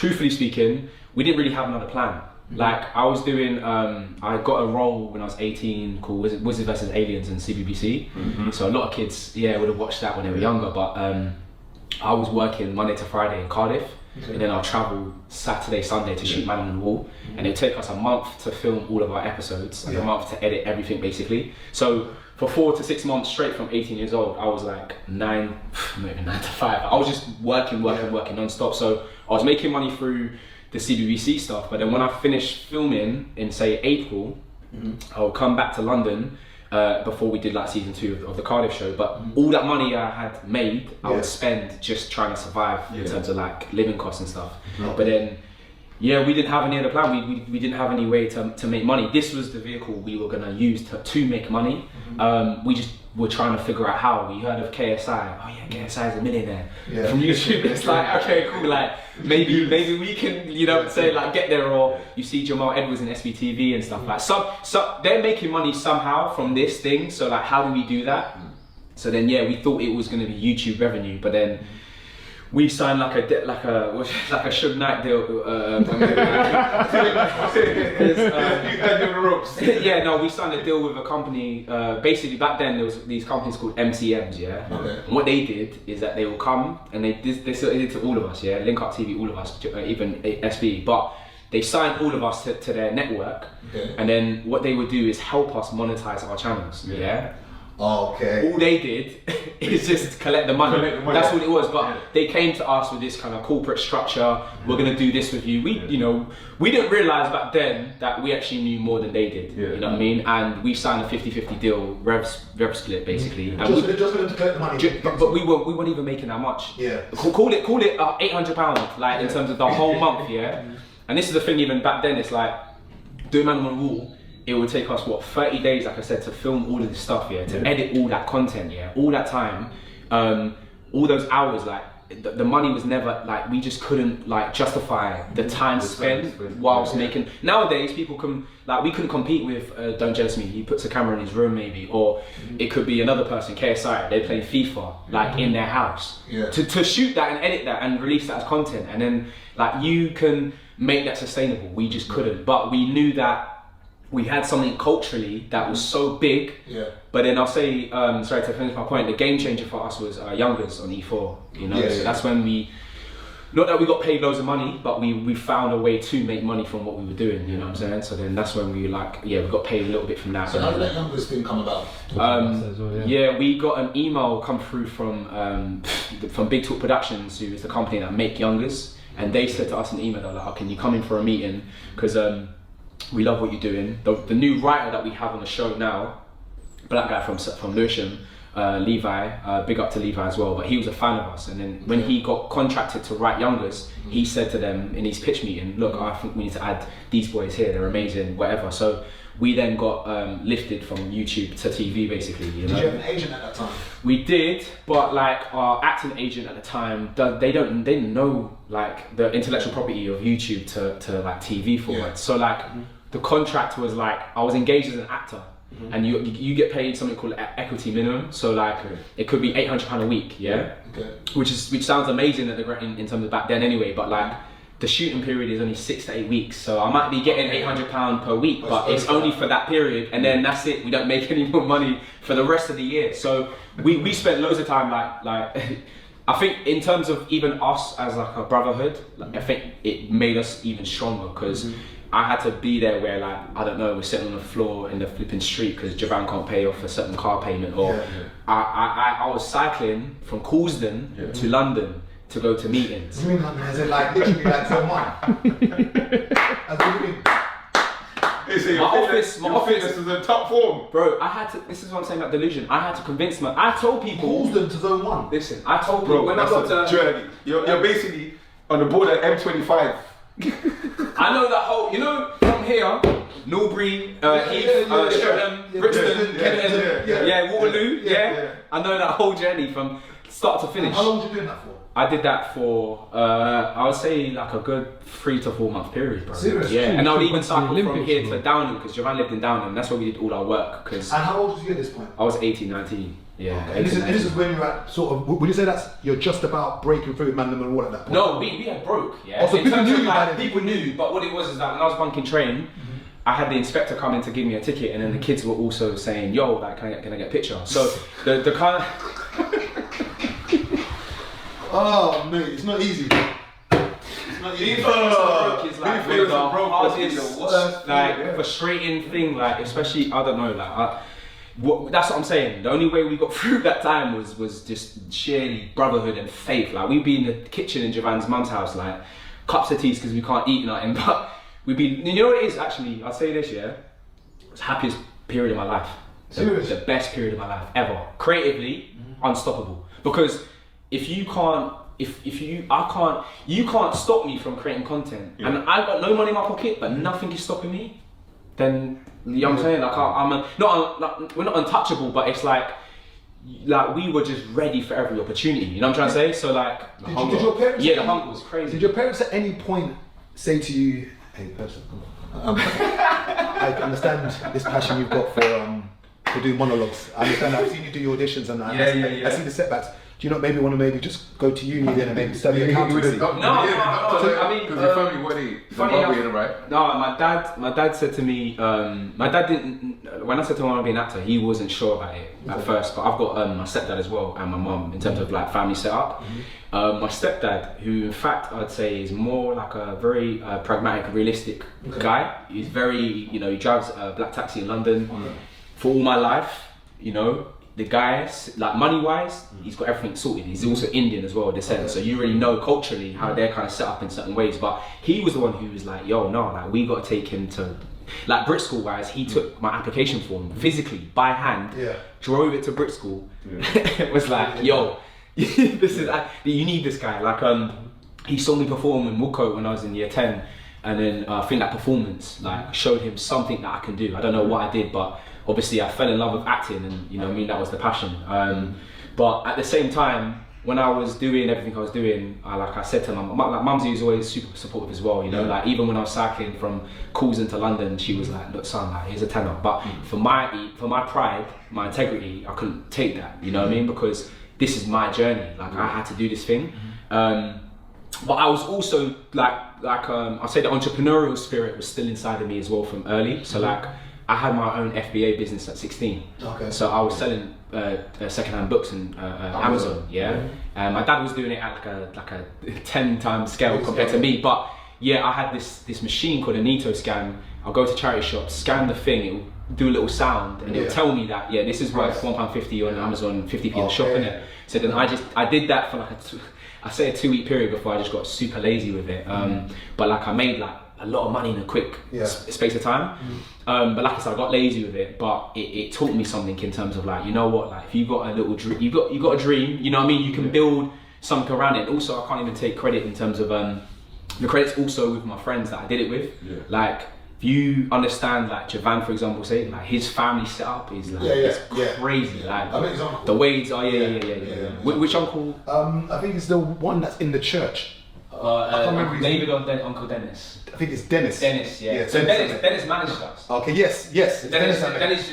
truthfully speaking, we didn't really have another plan. Like I was doing, I got a role when I was 18 called Wizards vs Aliens in CBBC. So a lot of kids, would have watched that when they were younger. But I was working Monday to Friday in Cardiff, and then I'll travel Saturday, Sunday to shoot Man on the Wall, and it'll take us a month to film all of our episodes and a month to edit everything basically. So for 4 to 6 months straight from 18 years old, I was like 9 to 5. I was just working non-stop. So I was making money through the CBBC stuff, but then when I finished filming in say April, I would come back to London before we did like season 2 of the Cardiff show. But all that money I had made, I would spend just trying to survive in terms of like living costs and stuff. But then, we didn't have any other plan. We didn't have any way to make money. This was the vehicle we were gonna use to make money. We just were trying to figure out how. We heard of KSI. Oh yeah, KSI is a millionaire from YouTube. It's like, okay, cool. Like maybe we can, say like get there. Or you see Jamal Edwards in SBTV and stuff like. So they're making money somehow from this thing. So like, how do we do that? So then we thought it was going to be YouTube revenue, but then we signed like a Suge Knight deal. We signed a deal with a company. Basically, back then there was these companies called MCMs. And what they did is that they will come and they did to all of us. Link Up TV, all of us, even SB. But they signed all of us to their network, and then what they would do is help us monetize our channels. Okay. All they did is just collect the money. That's what it was. But they came to us with this kind of corporate structure. We're gonna do this with you. We didn't realize back then that we actually knew more than they did. You know what I mean? And we signed a 50-50 deal, rev split basically. And just for them to collect the money. But we weren't even making that much. Call it £800 like in terms of the whole month. And this is the thing. Even back then, it's like doing Man on the Wall. It would take us 30 days, like I said, to film all of this stuff, to edit all that content, all that time, all those hours. Like the money was never like, we just couldn't like justify the time spent whilst making. Nowadays, people can we couldn't compete with Don't Jealous Me. He puts a camera in his room maybe, or it could be another person, KSI. They play FIFA like in their house to shoot that and edit that and release that as content, and then like you can make that sustainable. We just couldn't, but we knew that we had something culturally that was so big. But then I'll say, sorry to finish my point, the game changer for us was Youngers on E4. So that's when not that we got paid loads of money, but we found a way to make money from what we were doing. You know what I'm saying? So then that's when we we got paid a little bit from that. So how did that Youngers thing come about? We got an email come through from Big Talk Productions, who is the company that make Youngers, and they said to us in the email, they're like, oh, can you come in for a meeting? Because we love what you're doing. The new writer that we have on the show now, black guy from Lewisham, Levi, big up to Levi as well, but he was a fan of us, and then when he got contracted to write Youngers, he said to them in his pitch meeting, look, I think we need to add these boys here, they're amazing, whatever. So we then got lifted from YouTube to TV basically. Did you have an agent at that time? We did, but like our acting agent at the time, they didn't know like the intellectual property of YouTube to like TV format. So like the contract was like, I was engaged as an actor, and you get paid something called equity minimum. So like it could be £800 a week, which sounds amazing in terms of back then anyway. But like the shooting period is only 6 to 8 weeks, so I might be getting £800 per week, but it's only for that period, and then that's it. We don't make any more money for the rest of the year. So we spent loads of time like. I think in terms of even us as like a brotherhood, I think it made us even stronger, because I had to be there where like, I don't know, we're sitting on the floor in the flipping street because Javan can't pay off a certain car payment, or I was cycling from Coulsdon to London to go to meetings. You mean London? Is it like literally like so much? My office is the top form. Bro, I had to, this is what I'm saying about delusion. I had to convince I told people. Coulsdon to Zone 1. Listen, I told people when I got to journey. You're basically on the border at M25. I know that whole, from here, Norbury, Heath, Streatham, Brixton, Kennington, Waterloo, I know that whole journey from start to finish. How long did you do that for? I did that for, I would say like a good 3 to 4 month period, bro. Seriously? Yeah, and I would even cycle from here to Downham, because Javan lived in Downham. That's where we did all our work. And how old was you at this point? I was 18, 19. Yeah. And this is when you're at sort of. Would you say you're just about breaking through Mandem and Wall at that point? No, we had broke. Yeah. Oh, so In people terms knew of, you by like, then? people knew, but what it was is that when I was bunking train, I had the inspector come in to give me a ticket, and then the kids were also saying, "Yo, like, can I get a picture?" So the kind of Oh mate, it's not easy. It's not easy. broke is like being one of the broke must be hardest, the worst like thing, yeah. frustrating thing. Like, especially I don't know, like. That's what I'm saying. The only way we got through that time was just sheerly brotherhood and faith. Like, we'd be in the kitchen in Javan's mum's house, like cups of teas because we can't eat nothing. But we'd be, you know what it is actually. I'll say this, yeah. It's the happiest period of my life. Serious? The best period of my life ever. Creatively, unstoppable. Because if you can't, you can't stop me from creating content. Yeah. And I've got no money in my pocket, but nothing is stopping me. Then, you know what I'm saying? Like, we're not untouchable, but it's like we were just ready for every opportunity. You know what I'm trying to say? So like, Did your parents? yeah, the hunger was crazy. Did your parents at any point say to you, "Hey, person, I understand this passion you've got for doing monologues. I understand. I've seen you do your auditions, and I see the setbacks. Do you not maybe want to maybe just go to uni then and maybe study accountancy?" No, I mean, because your family were they funny Zimbabwean, enough, right? No, my dad said to me, my dad didn't, when I said to him I want to be an actor, he wasn't sure about it at first, but I've got my stepdad as well and my mum in terms of like family setup. My stepdad, who in fact I'd say is more like a very pragmatic, realistic guy. He's very, you know, he drives a black taxi in London. For all my life, you know, the guy, like money-wise, he's got everything sorted. He's also Indian as well, descent. So you already know culturally how they're kind of set up in certain ways. But he was the one who was like, "Yo, no, like we got to take him to." Like Brit School-wise, he took my application form physically by hand, drove it to Brit School. Was like, "Yo, this is you need this guy." Like he saw me perform in Woodcote when I was in year 10, and then I think that performance like showed him something that I can do. I don't know what I did, but obviously I fell in love with acting, and you know what I mean, that was the passion. But at the same time, when I was doing everything I was doing, like I said to Mumsy was always super supportive as well, you know, like even when I was cycling from Coulson to London, she was like, "Look son, like here's a tenner." But for my pride, my integrity, I couldn't take that, you know what I mean, because this is my journey, like I had to do this thing. But I was also I'll say the entrepreneurial spirit was still inside of me as well from early. So like I had my own FBA business at 16. Okay. So I was selling secondhand books on Amazon. Yeah. And my dad was doing it at like a 10 times scale compared to me. But yeah, I had this machine called a Neato scan. I'll go to charity shops, scan the thing, it'll do a little sound, and it'll tell me that this is worth £1.50 on Amazon, 50p in the shop, innit? So then I did that for like a 2-week period before I just got super lazy with it. But like I made like a lot of money in a quick space of time. But like I said, I got lazy with it, but it taught me something in terms of like, you know what, like if you got a little dream, you got a dream, you know what I mean, you can build something around it. Also, I can't even take credit in terms of the credit's also with my friends that I did it with. Like if you understand, like Javan for example, say like his family setup is like it's crazy. Like I met his uncle. the Wades are Which uncle? I think it's the one that's in the church. I can't remember his David or Uncle Dennis. I think it's Dennis. Dennis, yeah. Yeah, So Dennis. Dennis managed us. Okay, yes. Dennis